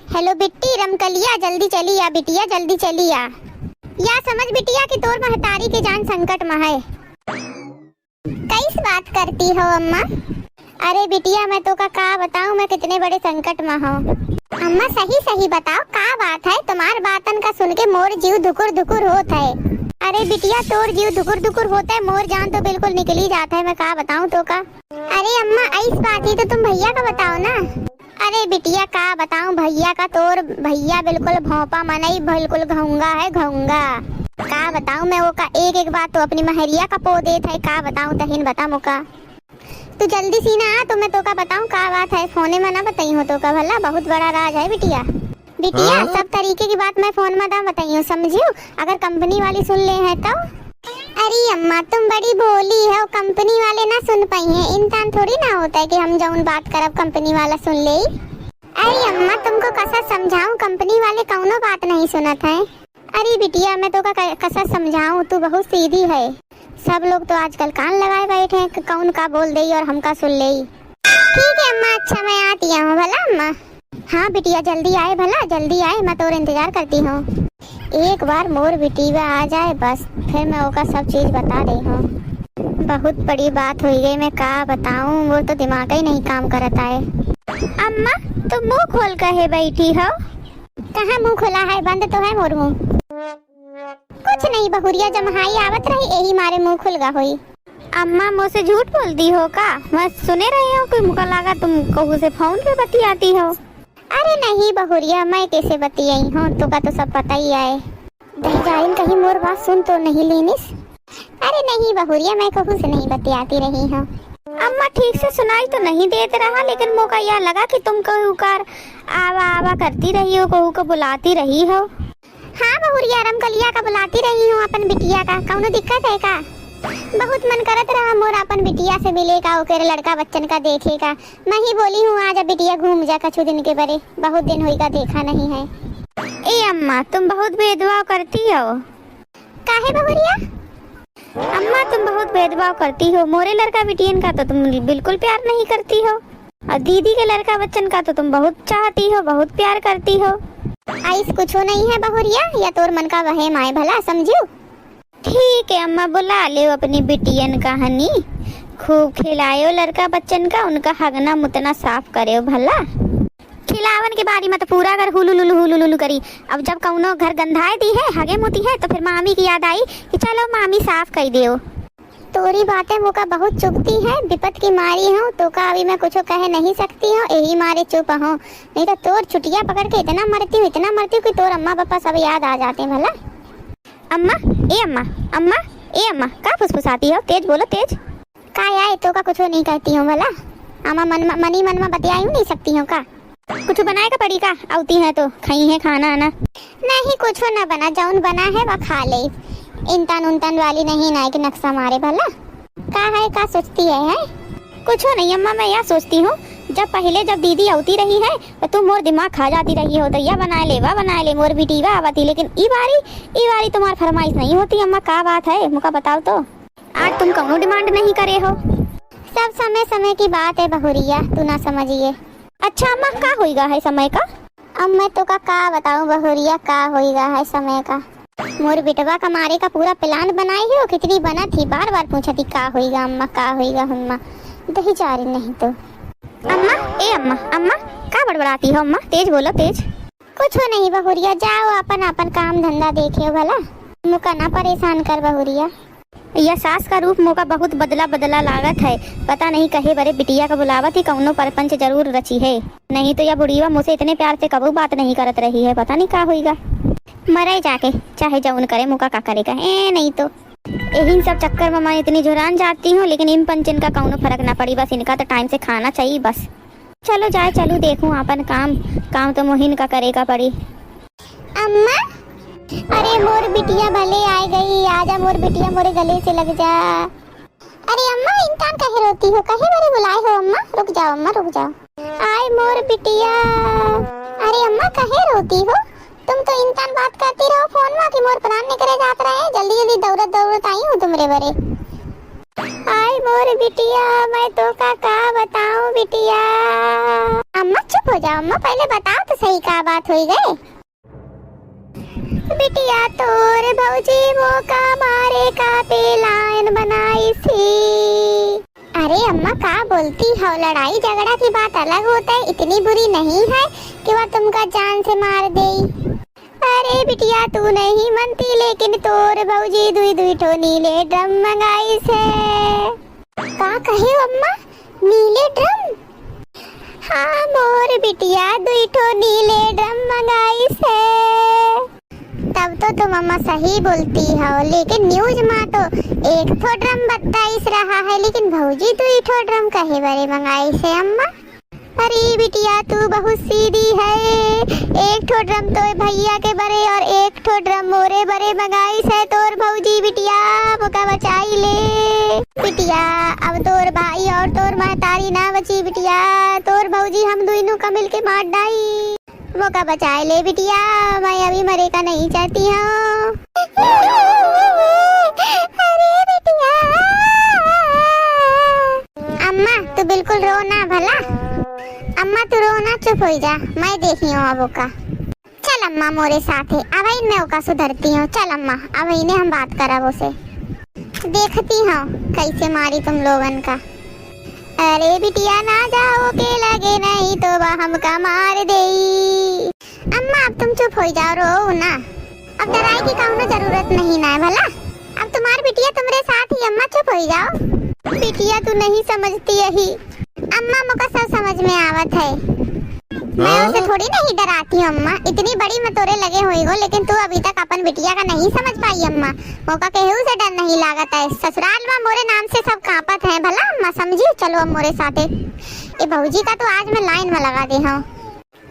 Hello बिट्टी रमकलिया, जल्दी चली आ बिटिया, जल्दी चली आ। या समझ बिटिया कि तोर महतारी के जान संकट में है। कैसे बात करती हो अम्मा? अरे बिटिया मैं तो का बताऊं, मैं कितने बड़े संकट में हूँ। अम्मा सही सही बताओ का बात है? तुम्हार बातन का सुन के मोर जीव धुकुर धुकुर होता है। अरे बिटिया तोर जीव धुकुर धुकुर होता है, मोर जान तो बिल्कुल निकली जाता है। मैं का बताऊं तो का? अरे अम्मा ऐसी बात ही तो तुम भैया का बताओ ना। अरे बिटिया का बताऊं भैया का, तोर भैया बिल्कुल भौंपा मनई, बिल्कुल घोंगा है घोंगा। का बताऊं मैं वो का एक एक बात तो अपनी महरिया का पो देत है। का बताऊं तहिन बता मुका। तू जल्दी सी ना आ तो मैं तो का बताऊं का बात है। फोने में ना बताई हो तो का, भला बहुत बड़ा राज है बिटिया। बिटिया सब तरीके की बात मैं फोन में ना बताई हूँ, समझियो? अगर कंपनी वाली सुन ले है तो। अरे अम्मा तुम बड़ी भोली हो, कंपनी वाले ना सुन पाई हैं। इंसान थोड़ी ना होता है कि हम जौन बात करब कंपनी वाला सुन ले। अरे अम्मा तुमको कैसा समझाऊं, कंपनी वाले कौनो बात नहीं सुनत है। अरे बिटिया मैं तो का कैसा समझाऊं, तू बहुत सीधी है। सब लोग तो आजकल कान लगाए बैठे हैं कि कौन का बोल दे और हमका सुन ले। ठीक है अम्मा, अच्छा मैं आती हूँ भला अम्मा। हाँ बिटिया जल्दी आए, भला जल्दी आए, मैं तो इंतजार करती हूँ। एक बार मोर बिटिया आ जाए बस, फिर मैं ओका सब चीज बता रही हूँ। बहुत बड़ी बात हो गई, मैं का बताऊँ, वो तो दिमाग ही नहीं काम करता है। अम्मा तुम मुंह खोल कर बैठी हो? कहाँ मुंह खोला है, बंद तो है मोर मुंह। कुछ नहीं बहुरिया, जमहाई आवत रही यही मारे मुंह खुल गा हुई। अम्मा मुझसे झूठ बोलती हो का? मैं सुने रही हूँ कि मुझको लगा तुम कहू से फोन पे बतियाती हो। अरे नहीं बहुरिया, मैं कैसे बतियाई हूँ, तो का तो सब पता ही है। दहजाइन कहीं मोर बात सुन तो नहीं लेनिस। अरे नहीं बहुरिया, मैं कहू से नहीं बतियाती रही हूँ। अम्मा ठीक से सुनाई तो नहीं देते रहा, लेकिन मौका यह लगा कि तुम कहू कर आवा आवा करती रही हो, कहू को बुलाती रही हो। हाँ बहुरिया रमकलिया का बुलाती रही हूँ, अपन बिटिया का। कौनो दिक्कत है का? बहुत मन करत रहा मोर अपन बिटिया से मिले का, ओकर लड़का बच्चन का देखे का। मैं ही बोली हूँ आजा बिटिया घूम जा कछु दिन के बरे, बहुत दिन होई का देखा नहीं है। ए अम्मा तुम बहुत भेदभाव करती हो। काहे बहुरिया? अम्मा तुम बहुत भेदभाव करती हो, मोरे लड़का बिटियन का तो तुम बिल्कुल प्यार नहीं करती हो, और दीदी के लड़का बच्चन का तो तुम बहुत चाहती हो, बहुत प्यार करती हो। ऐस कुछ नहीं है बहुरिया, या तोर मन का वहम आए भला, समझियो? ठीक है अम्मा, बुला ले अपनी बिटियन का हनी, खूब खिलायो लड़का बच्चन का, उनका हगना मुतना साफ करे भला। खिलावन के बारी में तो पूरा घर हुलुलुलु करी। अब जब कौनो घर गंधाए दी है, हगे मुती है, तो फिर मामी की याद आई कि चलो मामी साफ कर दियो। तोरी बातें मुका बहुत चुभती है, विपत की मारी हूँ तो का अभी मैं कुछ कह नहीं सकती हूँ, यही मारे चुप हूँ। नहीं तो तोर छुटिया पकड़ के इतना मरती हूँ कि तोर अम्मा पापा सब याद आ जाते हैं भला। अम्मा ए अम्मा, अम्मा ए अम्मा, का फुसफुसाती हो? तेज बोलो तेज। का आए तो का कुछ नहीं कहती हूँ भला। अम्मा मनी मन में बतिया नहीं सकती हूँ का? कुछ बनाएगा पड़ी का? आती है तो खाई है खाना आना? नहीं कुछ ना बना, जौन बना है वह खा ले। इंतन उनतन वाली नहीं ना कि नक्शा मारे भला। का है का सोचती है? कुछ नहीं अम्मा, मैं यह सोचती हूँ जब दीदी आती रही है तो तुम मोर दिमाग खा जाती रही हो, तो यह बना ले मोर बिटिया आवती, लेकिन ई बारी तुम्हार फरमाइश नहीं होती। अम्मा का बात है मुका बताओ तो। आज तुम कौनो डिमांड नहीं करे हो। सब समय समय की बात है बहुरिया, तू ना समझिए। अच्छा अम्मा का होइगा है समय का? अब मैं तो का बताऊं बहुरिया का होइगा है समय का। मोर बिटवा का मारे का पूरा प्लान बनाई हो, कितनी बना थी, बार बार पूछती का होइगा अम्मा का होइगा अम्मा, दही जा रही नहीं तो। अम्मा ए अम्मा, अम्मा का बड़बड़ाती हो अम्मा? तेज बोलो तेज। कुछ नहीं बहुरिया, जाओ अपन अपन काम धंधा देखे भला, मुका ना परेशान कर बहुरिया। यह सास का रूप मोका बहुत बदला लागत है, पता नहीं कहे बड़े बिटिया का बुलावत ही कौनो परपंच जरूर रची है, नहीं तो यह बुढ़िया मुझसे इतने प्यार से कबू बात नहीं करत रही है, पता नहीं का होइगा। मरे जाके चाहे जौन करे, मुका का करेगा ए नहीं तो। यही सब चक्कर में मैं इतनी जुरान जाती हूँ, लेकिन इन पंचन का कौनो फर्क ना पड़ी, बस इनका तो टाइम से खाना चाहिए बस। चलो जाए चलू देखूँ अपन काम तो मोहिन का करेगा पड़ी। अम्मा अरे मोर बिटिया भले आ गई, आजा मोर बिटिया मोरे गले से लग जा। अरे अम्मा इंसान कहे रोती हो, कहे मेरे बुलाए हो अम्मा? रुक जाओ अम्मा रुक जाओ। आए मोर बिटिया। अरे अम्मा कहे रोती हो? तुम तो इंसान बात करती रहो फोन में कि मोर प्राण निकले जात रहे हैं, जल्दी जल्दी दौड़त आई हूँ तुमरे बरे। आई मोर बिटिया, मैं तो का बताऊं बिटिया। अम्मा चुप हो जाओ अम्मा, पहले बताओ तो सही का बात हो गए। बिटिया तोर भौजी मौका मारे का पे लाइन बनाई थी। अरे अम्मा का बोलती हो, लड़ाई झगड़ा की बात अलग होता है, इतनी बुरी नहीं है कि वह तुमका जान से मार दे। अरे बिटिया तू नहीं मनती, लेकिन तोर भौजी दुई दुई ठो नीले ड्रम मंगाई से। का कहे अम्मा, नीले ड्रम? हाँ मोर बिटिया दुई ठो नीले ड्रम मंगाई से। तब तो तुम अम्मा सही बोलती हो, लेकिन न्यूज में तो एक ठो ड्रम बताइस रहा है, लेकिन भौजी दुई ठो ड्रम कहे बरे मंगाई से अम्मा। अरे बिटिया तू बहुत सीधी है, एक ठो ड्रम तो भैया के बरे और एक ठो ड्रम मोरे बरे मंगाई से तोर भौजी। बिटिया मौका बचाई ले बिटिया, अब तोर भाई और तोर महतारी ना बची बिटिया, तोर भौजी हम दोनों का मिलके मार डाई। मौका बचाए ले बिटिया, मैं अभी मरे का नहीं चाहती हूँ। अरे बिटिया अम्मा तू बिल्कुल रो ना भला, अम्मा तू रो ना, चुप हो जा, मैं देखी हूँ अब ओका। चल अम्मा मोरे साथ है, अब मैं ओका सुधरती हूँ। चल अम्मा अब इन्हें हम बात करब उसे, देखती हूँ कैसे मारी तुम लोगन का। अरे बिटिया ना जाओ के लगे नहीं तो वह हमका मार देई। अम्मा अब तुम चुप हो जाओ, रो ना, अब डराई की कहूँ जरूरत नहीं ना है भला, अब तुम्हारी बिटिया तुम्हारे साथ ही। अम्मा चुप हो जाओ बिटिया, तू नहीं समझती यही। अम्मा मुका सब समझ में आवत है, मैं उसे थोड़ी नहीं डराती हूँ अम्मा, इतनी बड़ी मैं तोरे लगे हुई हो, लेकिन तू अभी तक अपन बिटिया का नहीं समझ पाई अम्मा। मौका केहू से डर नहीं लागत है, ससुराल में मोरे नाम से सब कांपत है भला अम्मा, समझी। चलो अब मोरे साथे, ये भौजी का तो आज मैं लाइन में लगा दे हूँ,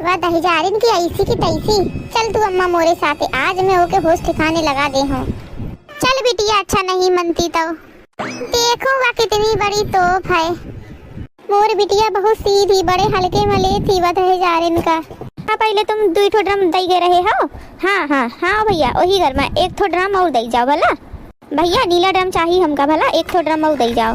वह दहिजारिन की ऐसी की तैसी। चल तू अम्मा मोरे साथे, आज मैं ओके होश ठिकाने लगा दे हूँ। चल बिटिया, अच्छा नहीं मनती तो देखो वह कितनी बड़ी तोप है। मोर बिटिया बहुत सीधी, बड़े हल्के मले थी वह दहेजारिन का। हाँ पहले तुम दुई ठो ड्रम दई गए रहे हो। हाँ हाँ हाँ भैया वही घर में एक ठो ड्रम और दई जाओ भला, भैया नीला ड्रम चाहिए हमका भला, एक ठो ड्रम और दई जाओ।